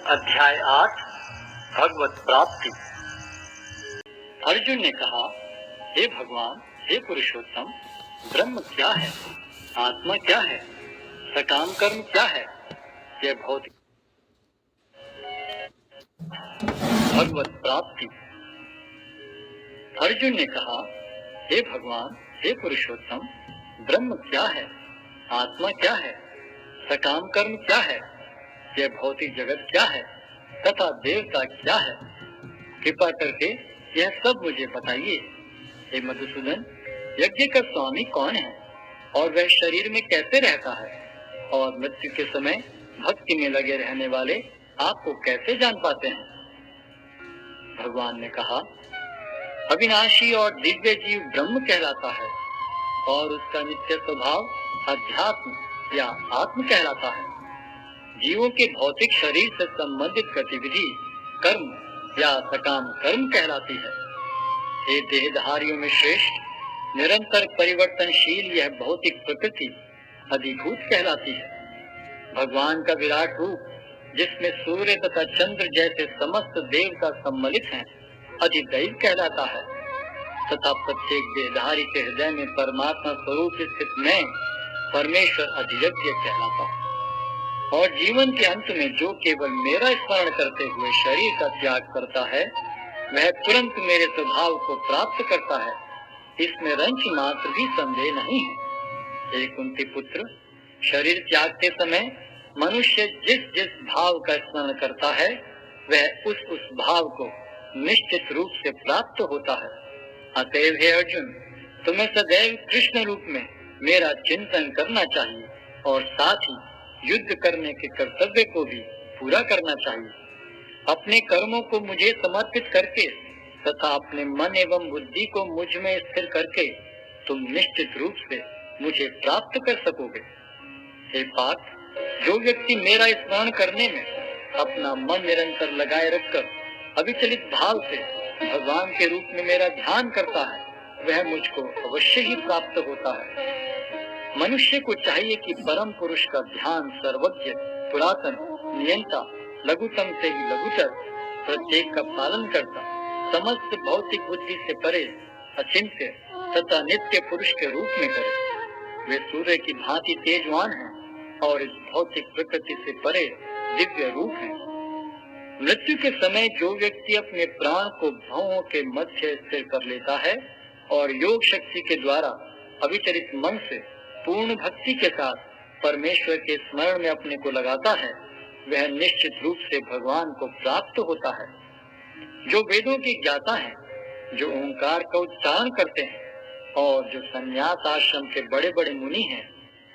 अध्याय 8 भगवत प्राप्ति। अर्जुन ने कहा, हे भगवान, हे पुरुषोत्तम, ब्रह्म क्या है, आत्मा क्या है, सकाम कर्म क्या है, यह भौतिक। भगवत प्राप्ति। अर्जुन ने कहा, हे भगवान, हे पुरुषोत्तम, ब्रह्म क्या है, आत्मा क्या है, सकाम कर्म क्या है, यह भौतिक जगत क्या है तथा देवता क्या है, कृपा करके यह सब मुझे बताइए। हे मधुसूदन, यज्ञ का स्वामी कौन है और वह शरीर में कैसे रहता है, और मृत्यु के समय भक्ति में लगे रहने वाले आपको कैसे जान पाते हैं। भगवान ने कहा, अविनाशी और दिव्य जीव ब्रह्म कहलाता है और उसका नित्य स्वभाव अध्यात्म या आत्म कहलाता है। जीवों के भौतिक शरीर से संबंधित गतिविधि कर्म या सकाम कर्म कहलाती है। हे देहधारियों में श्रेष्ठ, निरंतर परिवर्तनशील यह भौतिक प्रकृति अधिभूत कहलाती है। भगवान का विराट रूप, जिसमें सूर्य तथा चंद्र जैसे समस्त देवता सम्मिलित हैं, अधिदैव कहलाता है तथा प्रत्येक देहधारी के हृदय में परमात्मा स्वरूप स्थित मैं परमेश्वर अधियज्ञ कहलाता है। और जीवन के अंत में जो केवल मेरा स्मरण करते हुए शरीर का त्याग करता है, वह तुरंत मेरे स्वभाव को प्राप्त करता है। इसमें रंच मात्र भी संदेह नहीं है। हे कुंती पुत्र, शरीर त्यागते समय मनुष्य जिस जिस भाव का स्मरण करता है, वह उस भाव को निश्चित रूप से प्राप्त होता है। अतएव हे अर्जुन, तुम्हें सदैव कृष्ण रूप में मेरा चिंतन करना चाहिए और साथ ही युद्ध करने के कर्तव्य को भी पूरा करना चाहिए। अपने कर्मों को मुझे समर्पित करके तथा अपने मन एवं बुद्धि को मुझ में स्थिर करके तुम निश्चित रूप से मुझे प्राप्त कर सकोगे। हे पार्थ, जो व्यक्ति मेरा स्मरण करने में अपना मन निरंतर लगाए रखकर अविचलित भाव से भगवान के रूप में मेरा ध्यान करता है, वह मुझको अवश्य ही प्राप्त होता है। मनुष्य को चाहिए कि परम पुरुष का ध्यान सर्वज्ञ, पुरातन, नियंता, लघुतम से भी लघुतर, प्रत्येक का पालन करता, समस्त भौतिक बुद्धि से परे, अचिंत्य तथा नित्य पुरुष के रूप में करे। वे सूर्य की भांति तेजवान हैं और इस भौतिक प्रकृति से परे दिव्य रूप हैं। मृत्यु के समय जो व्यक्ति अपने प्राण को भौं के मध्य स्थिर कर लेता है और योग शक्ति के द्वारा अविचलित मन से पूर्ण भक्ति के साथ परमेश्वर के स्मरण में अपने को लगाता है, वह निश्चित रूप से भगवान को प्राप्त होता है। जो वेदों के ज्ञाता हैं, जो ओंकार का उच्चारण करते हैं और जो संन्यास आश्रम के बड़े बड़े मुनि हैं,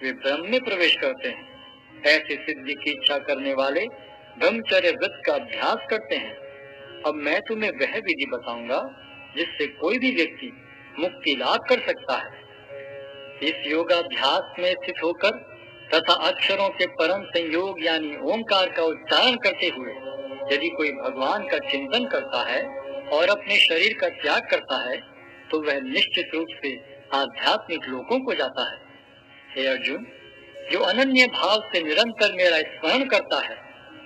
वे ब्रह्म में प्रवेश करते हैं। ऐसी सिद्धि की इच्छा करने वाले ब्रह्मचर्य व्रत का अभ्यास करते हैं। अब मैं तुम्हें वह विधि बताऊंगा जिससे कोई भी व्यक्ति मुक्ति लाभ कर सकता है। इस योगाभ्यास में स्थित होकर तथा अक्षरों के परम संयोग यानी ओंकार का उच्चारण करते हुए यदि कोई भगवान का चिंतन करता है और अपने शरीर का त्याग करता है, तो वह निश्चित रूप से आध्यात्मिक लोकों को जाता है। हे अर्जुन, जो अनन्य भाव से निरंतर मेरा स्मरण करता है,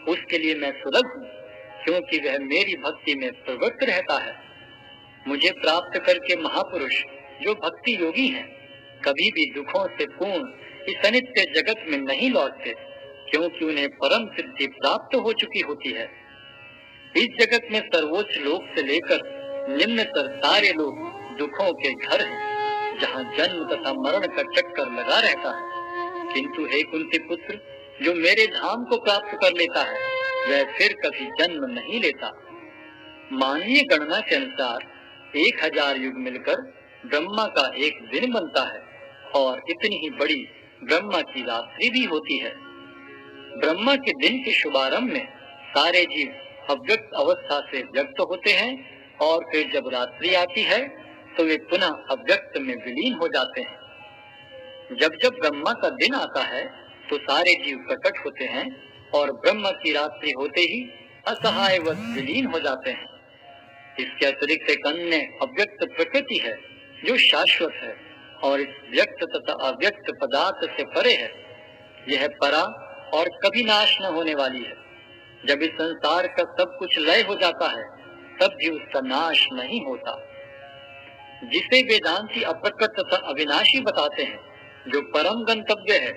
उसके लिए मैं सुलभ हूँ, क्योंकि वह मेरी भक्ति में प्रवृत्त रहता है। मुझे प्राप्त करके महापुरुष जो भक्ति योगी हैं, कभी भी दुखों से पूर्ण इस अनित्य जगत में नहीं लौटते, क्योंकि उन्हें परम सिद्धि प्राप्त हो चुकी होती है। इस जगत में सर्वोच्च लोक से लेकर निम्नतर सारे लोग दुखों के घर हैं, जहाँ जन्म तथा मरण का चक्कर लगा रहता है। किंतु हे कुंती पुत्र, जो मेरे धाम को प्राप्त कर लेता है, वह फिर कभी जन्म नहीं लेता। मानवीय गणना के अनुसार 1000 युग मिलकर ब्रह्मा का एक दिन बनता है और इतनी ही बड़ी ब्रह्मा की रात्रि भी होती है। ब्रह्मा के दिन के शुभारंभ में सारे जीव अव्यक्त अवस्था से व्यक्त होते हैं और फिर जब रात्रि आती है तो वे पुनः अव्यक्त में विलीन हो जाते हैं। जब जब ब्रह्मा का दिन आता है तो सारे जीव प्रकट होते हैं और ब्रह्मा की रात्रि होते ही असहायवत विलीन हो जाते हैं। इसके अतिरिक्त एक अन्य अव्यक्त प्रकृति है जो शाश्वत है और इस व्यक्त तथा अव्यक्त पदार्थ से परे है। यह परा और कभी नाश न होने वाली है। जब इस संसार का सब कुछ लय हो जाता है तब भी उसका नाश नहीं होता। जिसे वेदांती अप्रकट तथा अविनाशी बताते हैं, जो परम गंतव्य है,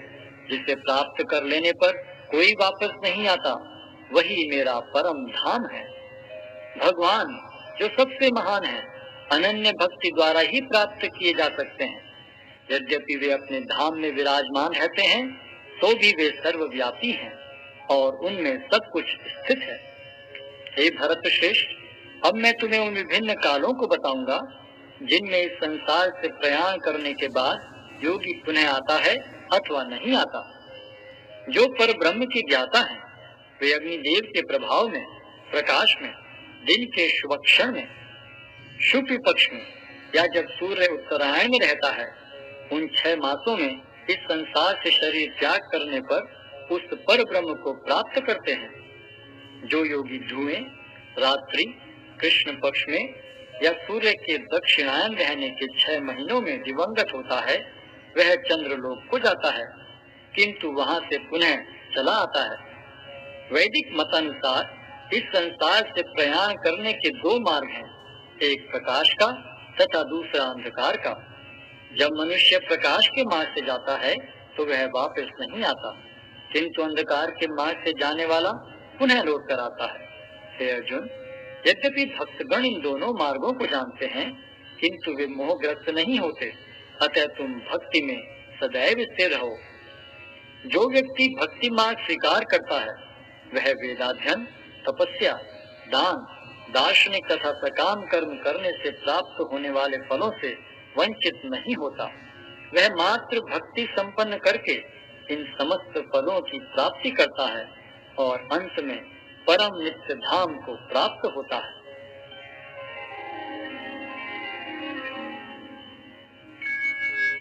जिसे प्राप्त कर लेने पर कोई वापस नहीं आता, वही मेरा परम धाम है। भगवान जो सबसे महान है, अनन्य भक्ति द्वारा ही प्राप्त किए जा सकते हैं। यद्यपि वे अपने धाम में विराजमान रहते हैं, तो भी वे सर्वव्यापी हैं और उनमें सब कुछ स्थित है। हे भरत श्रेष्ठ, अब मैं तुम्हें उन विभिन्न कालों को बताऊंगा जिनमें इस संसार से प्रयाण करने के बाद योगी पुनः आता है अथवा नहीं आता। जो पर ब्रह्म के ज्ञाता हैं, वे अग्निदेव के प्रभाव में, प्रकाश में, दिन के शुभ क्षण में, शुक्ल पक्ष में या जब सूर्य उत्तरायण में रहता है, उन 6 मासों में इस संसार से शरीर त्याग करने पर उस पर ब्रह्म को प्राप्त करते हैं। जो योगी धुएं, रात्रि, कृष्ण पक्ष में या सूर्य के दक्षिणायन रहने के 6 महीनों में दिवंगत होता है, वह चंद्रलोक को जाता है, किंतु वहां से पुनः चला आता है। वैदिक मतानुसार इस संसार से प्रयाण करने के 2 मार्ग हैं, एक प्रकाश का तथा दूसरा अंधकार का। जब मनुष्य प्रकाश के मार्ग से जाता है तो वह वापस नहीं आता, किंतु अंधकार के मार्ग से जाने वाला पुनः लौट कर आता है। हे अर्जुन, यद्यपि भक्तगण इन दोनों मार्गों को जानते हैं, किंतु वे मोहग्रस्त नहीं होते, अतः तुम भक्ति में सदैव स्थिर रहो। जो व्यक्ति भक्ति मार्ग स्वीकार करता है, वह वेदाध्ययन, तपस्या, दान, दार्शनिक तथा सकाम कर्म करने से प्राप्त होने वाले फलों से वंचित नहीं होता। वह मात्र भक्ति संपन्न करके इन समस्त फलों की प्राप्ति करता है और अंत में परम नित्य धाम को प्राप्त होता है।